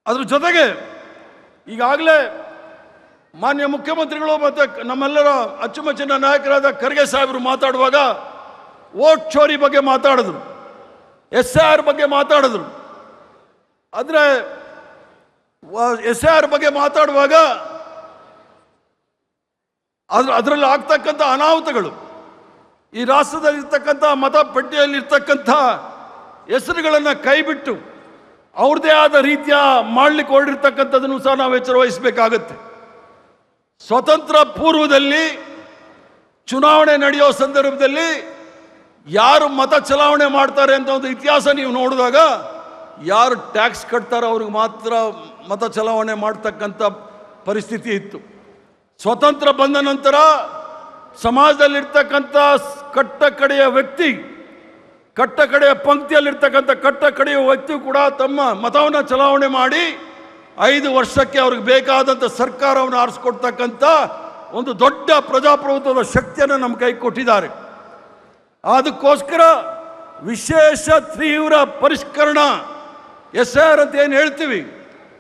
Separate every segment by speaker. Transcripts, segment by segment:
Speaker 1: ಅದ್ರ ಜೊತೆಗೆ ಈಗಾಗಲೇ ಮಾನ್ಯ ಮುಖ್ಯಮಂತ್ರಿಗಳು ಮತ್ತು ನಮ್ಮೆಲ್ಲರ ಅಚ್ಚುಮೆಚ್ಚಿನ ನಾಯಕರಾದ ಖರ್ಗೆ ಸಾಹೇಬರು ಮಾತಾಡುವಾಗ ವೋಟ್ ಚೋರಿ ಬಗ್ಗೆ ಮಾತಾಡಿದ್ರು, SIR ಬಗ್ಗೆ ಮಾತಾಡಿದ್ರು. ಆದರೆ SIR ಬಗ್ಗೆ ಮಾತಾಡುವಾಗ ಅದರಲ್ಲಿ ಆಗ್ತಕ್ಕಂಥ ಅನಾಹುತಗಳು, ಈ ರಾಷ್ಟ್ರದಲ್ಲಿರ್ತಕ್ಕಂಥ ಮತಪಟ್ಟಿಯಲ್ಲಿರ್ತಕ್ಕಂಥ ಹೆಸರುಗಳನ್ನು ಕೈಬಿಟ್ಟು ಅವ್ರದ್ದೇ ಆದ ರೀತಿಯ ಮಾಡಲಿಕ್ಕೆ ಹೊರಡಿರ್ತಕ್ಕಂಥದ್ದನ್ನು ಸಹ ನಾವು ಎಚ್ಚರ ವಹಿಸಬೇಕಾಗತ್ತೆ. ಸ್ವತಂತ್ರ ಪೂರ್ವದಲ್ಲಿ ಚುನಾವಣೆ ನಡೆಯೋ ಸಂದರ್ಭದಲ್ಲಿ ಯಾರು ಮತ ಚಲಾವಣೆ ಮಾಡ್ತಾರೆ ಅಂತ ಒಂದು ಇತಿಹಾಸ ನೀವು ನೋಡಿದಾಗ, ಯಾರು ಟ್ಯಾಕ್ಸ್ ಕಟ್ತಾರೋ ಅವ್ರಿಗೆ ಮಾತ್ರ ಮತ ಚಲಾವಣೆ ಮಾಡ್ತಕ್ಕಂಥ ಪರಿಸ್ಥಿತಿ ಇತ್ತು. ಸ್ವತಂತ್ರ ಬಂದ ನಂತರ ಸಮಾಜದಲ್ಲಿರ್ತಕ್ಕಂಥ ಕಟ್ಟಕಡೆಯ ವ್ಯಕ್ತಿ, ಕಟ್ಟಕಡೆಯ ಪಂಕ್ತಿಯಲ್ಲಿರ್ತಕ್ಕಂಥ ಕಟ್ಟಕಡೆಯ ವ್ಯಕ್ತಿ ಕೂಡ ತಮ್ಮ ಮತವನ್ನು ಚಲಾವಣೆ ಮಾಡಿ 5 ವರ್ಷಕ್ಕೆ ಅವ್ರಿಗೆ ಬೇಕಾದಂಥ ಸರ್ಕಾರವನ್ನು ಆರಿಸ್ಕೊಡ್ತಕ್ಕಂಥ ಒಂದು ದೊಡ್ಡ ಪ್ರಜಾಪ್ರಭುತ್ವದ ಶಕ್ತಿಯನ್ನು ನಮ್ಮ ಕೈ ಕೊಟ್ಟಿದ್ದಾರೆ. ಅದಕ್ಕೋಸ್ಕರ ವಿಶೇಷ ತೀವ್ರ ಪರಿಷ್ಕರಣಾ SIR ಅಂತ ಏನು ಹೇಳ್ತೀವಿ,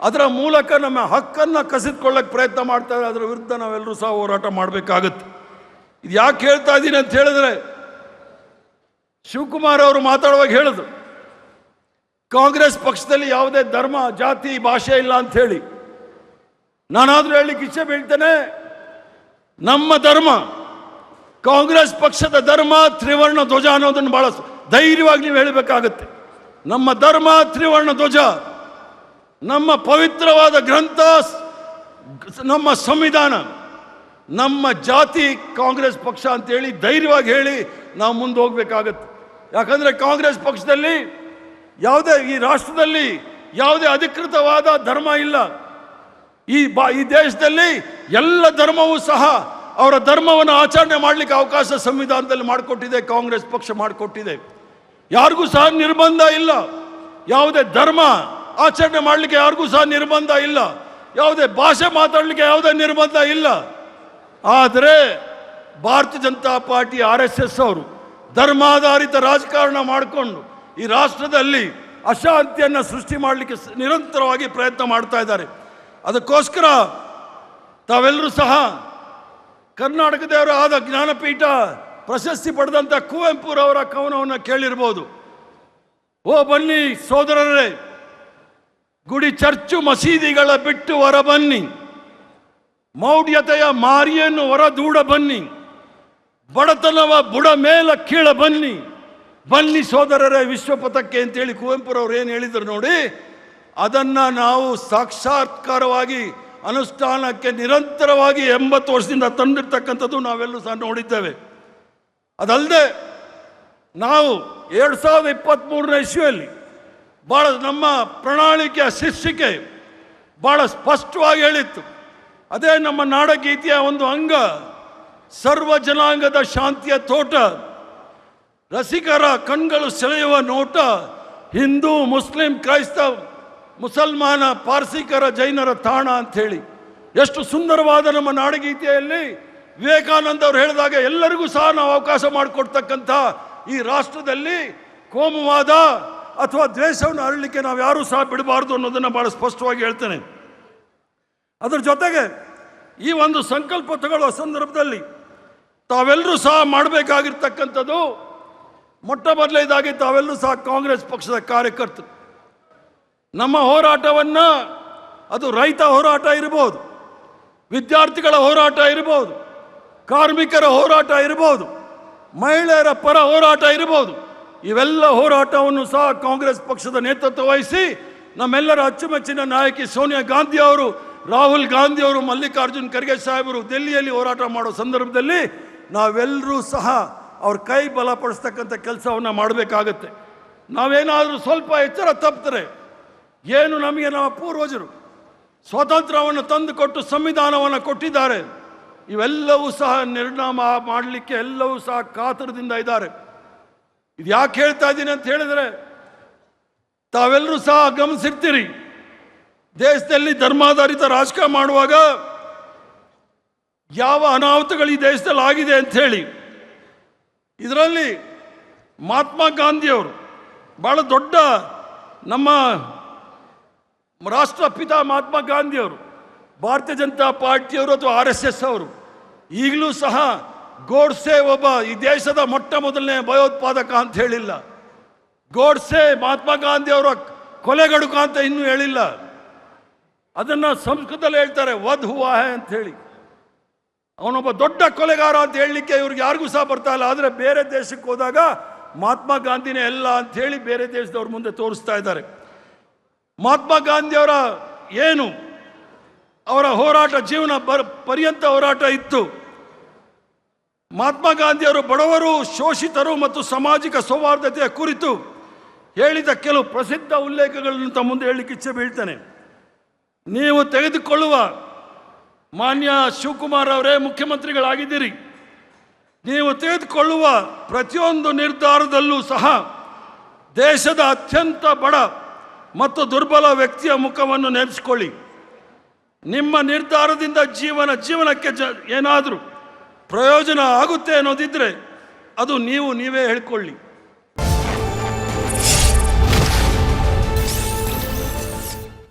Speaker 1: ಅದರ ಮೂಲಕ ನಮ್ಮ ಹಕ್ಕನ್ನು ಕಸಿದುಕೊಳ್ಳಕ್ಕೆ ಪ್ರಯತ್ನ ಮಾಡ್ತಾರೆ. ಅದರ ವಿರುದ್ಧ ನಾವೆಲ್ಲರೂ ಸಹ ಹೋರಾಟ ಮಾಡಬೇಕಾಗತ್ತೆ. ಇದು ಯಾಕೆ ಹೇಳ್ತಾ ಇದ್ದೀನಿ ಅಂತ ಹೇಳಿದ್ರೆ, ಶಿವಕುಮಾರ್ ಅವರು ಮಾತಾಡುವಾಗ ಹೇಳಿದ್ರು, ಕಾಂಗ್ರೆಸ್ ಪಕ್ಷದಲ್ಲಿ ಯಾವುದೇ ಧರ್ಮ, ಜಾತಿ, ಭಾಷೆ ಇಲ್ಲ ಅಂತ ಹೇಳಿ. ನಾನಾದರೂ ಹೇಳಲಿಕ್ಕೆ ಇಚ್ಛೆ ಬೀಳ್ತೇನೆ, ನಮ್ಮ ಧರ್ಮ, ಕಾಂಗ್ರೆಸ್ ಪಕ್ಷದ ಧರ್ಮ ತ್ರಿವರ್ಣ ಧ್ವಜ ಅನ್ನೋದನ್ನು ಬಹಳ ಧೈರ್ಯವಾಗಿ ನೀವು ಹೇಳಬೇಕಾಗತ್ತೆ. ನಮ್ಮ ಧರ್ಮ ತ್ರಿವರ್ಣ ಧ್ವಜ, ನಮ್ಮ ಪವಿತ್ರವಾದ ಗ್ರಂಥ, ನಮ್ಮ ಸಂವಿಧಾನ, ನಮ್ಮ ಜಾತಿ ಕಾಂಗ್ರೆಸ್ ಪಕ್ಷ ಅಂತೇಳಿ ಧೈರ್ಯವಾಗಿ ಹೇಳಿ ನಾವು ಮುಂದೆ ಹೋಗ್ಬೇಕಾಗತ್ತೆ. ಯಾಕಂದರೆ ಕಾಂಗ್ರೆಸ್ ಪಕ್ಷದಲ್ಲಿ ಈ ರಾಷ್ಟ್ರದಲ್ಲಿ ಯಾವುದೇ ಅಧಿಕೃತವಾದ ಧರ್ಮ ಇಲ್ಲ. ಈ ದೇಶದಲ್ಲಿ ಎಲ್ಲ ಧರ್ಮವೂ ಸಹ ಅವರ ಧರ್ಮವನ್ನು ಆಚರಣೆ ಮಾಡಲಿಕ್ಕೆ ಅವಕಾಶ ಸಂವಿಧಾನದಲ್ಲಿ ಮಾಡಿಕೊಟ್ಟಿದೆ, ಕಾಂಗ್ರೆಸ್ ಪಕ್ಷ ಮಾಡಿಕೊಟ್ಟಿದೆ. ಯಾರಿಗೂ ಸಹ ನಿರ್ಬಂಧ ಇಲ್ಲ, ಯಾವುದೇ ಧರ್ಮ ಆಚರಣೆ ಮಾಡಲಿಕ್ಕೆ ಯಾರಿಗೂ ಸಹ ನಿರ್ಬಂಧ ಇಲ್ಲ, ಯಾವುದೇ ಭಾಷೆ ಮಾತಾಡಲಿಕ್ಕೆ ಯಾವುದೇ ನಿರ್ಬಂಧ ಇಲ್ಲ. ಆದರೆ ಭಾರತೀಯ ಜನತಾ ಪಾರ್ಟಿ RSS ಅವರು ಧರ್ಮಾಧಾರಿತ ರಾಜಕಾರಣ ಮಾಡಿಕೊಂಡು ಈ ರಾಷ್ಟ್ರದಲ್ಲಿ ಅಶಾಂತಿಯನ್ನು ಸೃಷ್ಟಿ ಮಾಡಲಿಕ್ಕೆ ನಿರಂತರವಾಗಿ ಪ್ರಯತ್ನ ಮಾಡ್ತಾ ಇದ್ದಾರೆ. ಅದಕ್ಕೋಸ್ಕರ ತಾವೆಲ್ಲರೂ ಸಹ ಕರ್ನಾಟಕದವರು ಆದ ಜ್ಞಾನಪೀಠ ಪ್ರಶಸ್ತಿ ಪಡೆದಂಥ ಕುವೆಂಪುರವರ ಕವನವನ್ನು ಕೇಳಿರ್ಬೋದು. ಓ ಬನ್ನಿ ಸೋದರರೇ, ಗುಡಿ ಚರ್ಚು ಮಸೀದಿಗಳ ಬಿಟ್ಟು ಹೊರ ಬನ್ನಿ, ಮೌಢ್ಯತೆಯ ಮಾರಿಯನ್ನು ಹೊರದೂಡ ಬನ್ನಿ, ಬಡತನವ ಬುಡ ಮೇಲ ಕೀಳ ಬನ್ನಿ, ಬನ್ನಿ ಸೋದರರೇ ವಿಶ್ವಪಥಕ್ಕೆ ಅಂತೇಳಿ ಕುವೆಂಪುರವ್ರು ಏನು ಹೇಳಿದರು ನೋಡಿ, ಅದನ್ನು ನಾವು ಸಾಕ್ಷಾತ್ಕಾರವಾಗಿ ಅನುಷ್ಠಾನಕ್ಕೆ ನಿರಂತರವಾಗಿ 80 ವರ್ಷದಿಂದ ತಂದಿರ್ತಕ್ಕಂಥದ್ದು ನಾವೆಲ್ಲರೂ ಸಹ ನೋಡಿದ್ದೇವೆ. ಅದಲ್ಲದೆ ನಾವು 2023ನೇ ಇಸ್ವಿಯಲ್ಲಿ ಭಾಳ ನಮ್ಮ ಪ್ರಣಾಳಿಕೆಯ ಶೀರ್ಷಿಕೆ ಭಾಳ ಸ್ಪಷ್ಟವಾಗಿ ಹೇಳಿತ್ತು. ಅದೇ ನಮ್ಮ ನಾಡಗೀತೆಯ ಒಂದು ಅಂಗ, ಸರ್ವ ಜನಾಂಗದ ಶಾಂತಿಯ ತೋಟ, ರಸಿಕರ ಕಣ್ಗಳು ಸೆಳೆಯುವ ನೋಟ, ಹಿಂದೂ ಮುಸ್ಲಿಂ ಕ್ರೈಸ್ತ ಮುಸಲ್ಮಾನ ಪಾರ್ಸಿಕರ ಜೈನರ ತಾಣ ಅಂಥೇಳಿ ಎಷ್ಟು ಸುಂದರವಾದ ನಮ್ಮ ನಾಡಗೀತೆಯಲ್ಲಿ ವಿವೇಕಾನಂದ ಅವರು ಹೇಳಿದಾಗ ಎಲ್ಲರಿಗೂ ಸಹ ನಾವು ಅವಕಾಶ ಮಾಡಿಕೊಡ್ತಕ್ಕಂಥ ಈ ರಾಷ್ಟ್ರದಲ್ಲಿ ಕೋಮುವಾದ ಅಥವಾ ದ್ವೇಷವನ್ನು ಹರಡಲಿಕ್ಕೆ ನಾವು ಯಾರೂ ಸಹ ಬಿಡಬಾರ್ದು ಅನ್ನೋದನ್ನು ಭಾಳ ಸ್ಪಷ್ಟವಾಗಿ ಹೇಳ್ತೇನೆ. ಅದರ ಜೊತೆಗೆ ಈ ಒಂದು ಸಂಕಲ್ಪ ತಗೊಳ್ಳುವ ಸಂದರ್ಭದಲ್ಲಿ ತಾವೆಲ್ಲರೂ ಸಹ ಮಾಡಬೇಕಾಗಿರ್ತಕ್ಕಂಥದ್ದು, ಮೊಟ್ಟ ಮೊದಲನೇದಾಗಿ ತಾವೆಲ್ಲರೂ ಸಹ ಕಾಂಗ್ರೆಸ್ ಪಕ್ಷದ ಕಾರ್ಯಕರ್ತರು, ನಮ್ಮ ಹೋರಾಟವನ್ನು, ಅದು ರೈತ ಹೋರಾಟ ಇರ್ಬೋದು, ವಿದ್ಯಾರ್ಥಿಗಳ ಹೋರಾಟ ಇರ್ಬೋದು, ಕಾರ್ಮಿಕರ ಹೋರಾಟ ಇರ್ಬೋದು, ಮಹಿಳೆಯರ ಪರ ಹೋರಾಟ ಇರ್ಬೋದು, ಇವೆಲ್ಲ ಹೋರಾಟವನ್ನು ಸಹ ಕಾಂಗ್ರೆಸ್ ಪಕ್ಷದ ನೇತೃತ್ವ ವಹಿಸಿ ನಮ್ಮೆಲ್ಲರ ಅಚ್ಚುಮೆಚ್ಚಿನ ನಾಯಕಿ ಸೋನಿಯಾ ಗಾಂಧಿ ಅವರು, ರಾಹುಲ್ ಗಾಂಧಿ ಅವರು, ಮಲ್ಲಿಕಾರ್ಜುನ್ ಖರ್ಗೆ ಸಾಹೇಬರು ದಿಲ್ಲಿಯಲ್ಲಿ ಹೋರಾಟ ಮಾಡೋ ಸಂದರ್ಭದಲ್ಲಿ ನಾವೆಲ್ಲರೂ ಸಹ ಅವ್ರ ಕೈ ಬಲಪಡಿಸ್ತಕ್ಕಂಥ ಕೆಲಸವನ್ನು ಮಾಡಬೇಕಾಗತ್ತೆ. ನಾವೇನಾದರೂ ಸ್ವಲ್ಪ ಎಚ್ಚರ ತಪ್ಪಿದ್ರೆ, ಏನು ನಮಗೆ ನಮ್ಮ ಪೂರ್ವಜರು ಸ್ವಾತಂತ್ರ್ಯವನ್ನು ತಂದುಕೊಟ್ಟು ಸಂವಿಧಾನವನ್ನು ಕೊಟ್ಟಿದ್ದಾರೆ, ಇವೆಲ್ಲವೂ ಸಹ ನಿರ್ನಾಮ ಮಾಡಲಿಕ್ಕೆ ಎಲ್ಲವೂ ಸಹ ಕಾತರದಿಂದ ಇದ್ದಾರೆ. ಇದು ಯಾಕೆ ಹೇಳ್ತಾ ಇದ್ದೀನಿ ಅಂತ ಹೇಳಿದರೆ, ತಾವೆಲ್ಲರೂ ಸಹ ಗಮನಿಸಿರ್ತೀರಿ, ದೇಶದಲ್ಲಿ ಧರ್ಮಾಧಾರಿತ ರಾಜಕಾರಣ ಮಾಡುವಾಗ ಯಾವ ಅನಾಹುತಗಳು ಈ ದೇಶದಲ್ಲಿ ಆಗಿದೆ ಅಂತ ಹೇಳಿ. ಇದರಲ್ಲಿ ಮಹಾತ್ಮ ಗಾಂಧಿಯವರು ಭಾಳ ದೊಡ್ಡ ನಮ್ಮ ರಾಷ್ಟ್ರಪಿತ ಮಹಾತ್ಮ ಗಾಂಧಿಯವರು, ಭಾರತೀಯ ಜನತಾ ಪಾರ್ಟಿಯವರು ಅಥವಾ RSS ಅವರು ಈಗಲೂ ಸಹ ಗೋಡ್ಸೆ ಒಬ್ಬ ಈ ದೇಶದ ಮೊಟ್ಟ ಮೊದಲನೇ ಭಯೋತ್ಪಾದಕ ಅಂತ ಹೇಳಿಲ್ಲ. ಗೋಡ್ಸೆ ಮಹಾತ್ಮ ಗಾಂಧಿ ಅವರ ಕೊಲೆಗಡುಕ ಅಂತ ಇನ್ನೂ ಹೇಳಿಲ್ಲ. ಅದನ್ನು ಸಂಸ್ಕೃತದಲ್ಲಿ ಹೇಳ್ತಾರೆ ವಧ್ ಹುವಾ ಹೈ ಅಂತ ಹೇಳಿ. ಅವನೊಬ್ಬ ದೊಡ್ಡ ಕೊಲೆಗಾರ ಅಂತ ಹೇಳಲಿಕ್ಕೆ ಇವ್ರಿಗೆ ಯಾರಿಗೂ ಸಹ ಬರ್ತಾ ಇಲ್ಲ. ಆದರೆ ಬೇರೆ ದೇಶಕ್ಕೆ ಹೋದಾಗ ಮಹಾತ್ಮ ಗಾಂಧಿನೇ ಎಲ್ಲ ಅಂತ ಹೇಳಿ ಬೇರೆ ದೇಶದವ್ರ ಮುಂದೆ ತೋರಿಸ್ತಾ ಇದ್ದಾರೆ. ಮಹಾತ್ಮ ಗಾಂಧಿಯವರ ಏನು ಅವರ ಹೋರಾಟ ಜೀವನ ಪರ್ಯಂತ ಹೋರಾಟ ಇತ್ತು. ಮಹಾತ್ಮ ಗಾಂಧಿಯವರು ಬಡವರು, ಶೋಷಿತರು ಮತ್ತು ಸಾಮಾಜಿಕ ಸೌಹಾರ್ದತೆಯ ಕುರಿತು ಹೇಳಿದ ಕೆಲವು ಪ್ರಸಿದ್ಧ ಉಲ್ಲೇಖಗಳನ್ನು ತಮ್ಮ ಮುಂದೆ ಹೇಳಲಿಕ್ಕೆ ಇಚ್ಛೆ ಬೀಳ್ತೇನೆ. ನೀವು ತೆಗೆದುಕೊಳ್ಳುವ ಮಾನ್ಯ ಶಿವಕುಮಾರ್ ಅವರೇ ಮುಖ್ಯಮಂತ್ರಿಗಳಾಗಿದ್ದೀರಿ. ನೀವು ತೆಗೆದುಕೊಳ್ಳುವ ಪ್ರತಿಯೊಂದು ನಿರ್ಧಾರದಲ್ಲೂ ಸಹ ದೇಶದ ಅತ್ಯಂತ ಬಡ ಮತ್ತು ದುರ್ಬಲ ವ್ಯಕ್ತಿಯ ಮುಖವನ್ನು ನೆನೆಸಿಕೊಳ್ಳಿ. ನಿಮ್ಮ ನಿರ್ಧಾರದಿಂದ ಜೀವನಕ್ಕೆ ಏನಾದರೂ ಪ್ರಯೋಜನ ಆಗುತ್ತೆ ಅನ್ನೋದಿದ್ದರೆ ಅದು ನೀವೇ ಹೇಳಿಕೊಳ್ಳಿ.